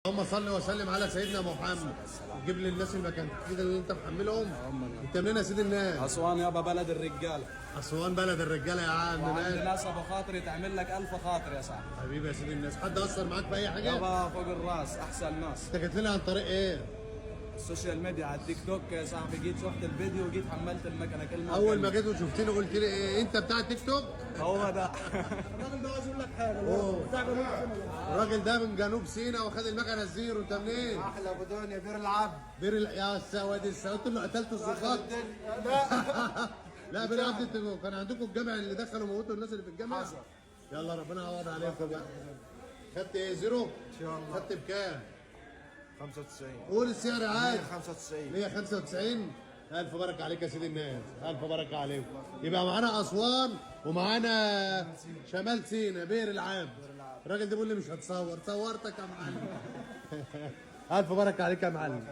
اللهم صل وسلم على سيدنا محمد. جيب لي الناس المكان كده اللي انت محملهم. انت منين يا سيدي الناس؟ اسوان يابا، بلد الرجاله. اسوان بلد الرجاله يا عم. وعند ناس ابو خاطر تعمل لك الف خاطر يا صاحبي. حبيبي يا سيدي الناس، حد اثر معاك في اي حاجه؟ يابا فوق الراس، احسن ناس. انت جيت لنا عن طريق ايه؟ السوشيال ميديا، على التيك توك يا صاحبي. جيت شفت الفيديو وجيت حملت المكنه كلمه. اول ما جيت وشفتني قلت لي ايه انت بتاع التيك توك؟ هو ده. الراجل ده عايز يقول لك حاجه. بتاع جنوب سيناء. الراجل ده من جنوب سيناء واخد المكنه الزيرو. انت منين؟ احلى ابو دنيا، بير العبد. يا سواد السواد، قلت له قتلت الظباط. لا بير العبد. انتوا كان عندكم الجامع اللي دخلوا موتوا الناس اللي في الجامع؟ حصل. يلا ربنا يعوض عليكم بقى. خدت ايه زيرو؟ ان شاء الله. خدت بكام؟ 95. قول السعر عادي. 95. 195. ألف بركة عليك يا سيدي الناس، ألف بركة عليكم. يبقى معانا أسوان ومعانا شمال سيناء بئر العبد. الراجل ده بيقول لي مش هتصور، صورتك يا معلم. ألف بركة عليك يا معلم.